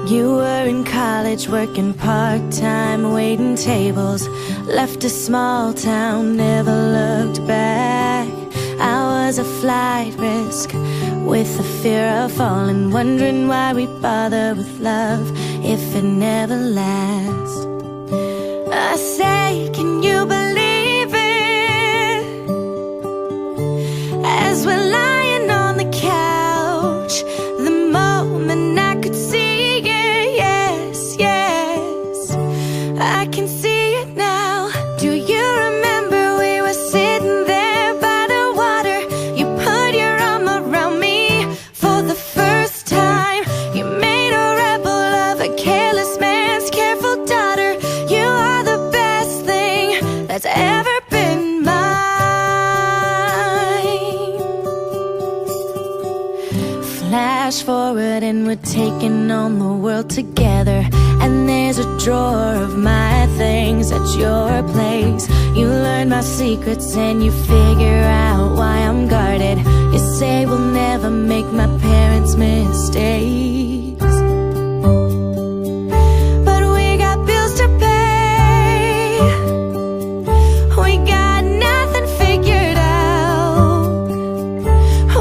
You were in college working part-time, waiting tables. Left a small town, never looked back. I was a flight risk with the fear of falling, wondering why we bother with love if it never lasts. I say, can you believe it? As we're lying on the couch, the moment I could see it, yes, yes, I can see it now. Do you remember we were sitting there by the water? You put your arm around me for the first time. You made a rebel of a careless man's careful daughter. You are the best thing that's ever been mine. Flash forward and we're taking on the world together. And there's a drawer of my things at your place. You learn my secrets and you figure out why I'm guarded. You say we'll never make my parents' mistakes, but we got bills to pay. We got nothing figured out.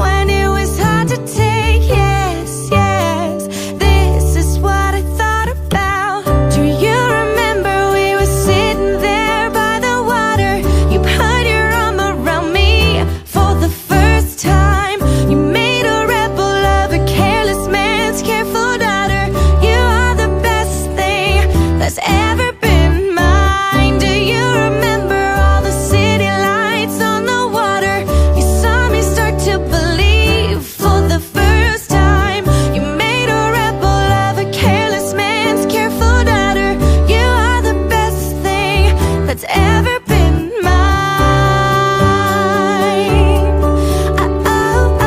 When it was hard to take, yes, yes, this is what I thought about. Do you remember we were sitting there by the water? You put your arm around me for the first time. You made a rebel of a careless man's careful daughter. You are the best thing that's ever been mine. Do you remember all the city lights on the water? You saw me start to believe for the first time. You made a rebel of a careless man's careful daughter. You are the best thing that's ever been mine. Oh, oh, oh.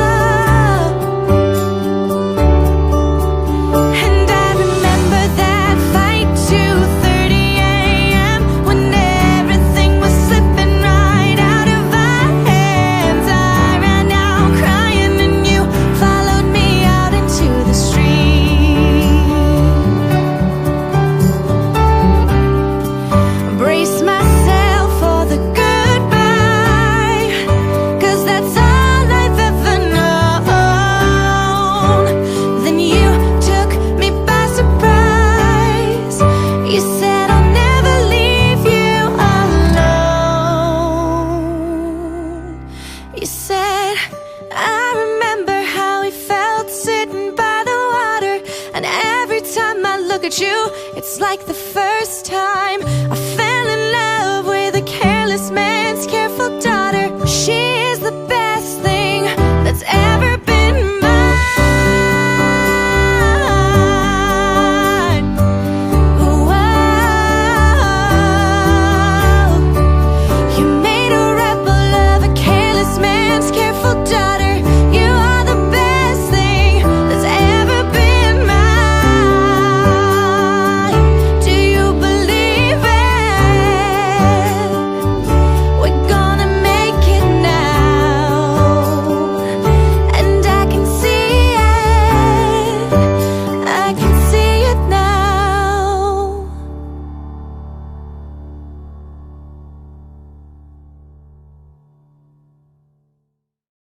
And I remember that fight, 2:30 a.m. when everything was slipping right out of our hands. I ran out crying and you followed me out into the street. Brace myself for the goodbye, 'cause that's all I've ever known. Then you took me by surprise. You said I'll never leave you alone. You said, I remember how we felt sitting by the water. And every time I look at you, it's like the first time.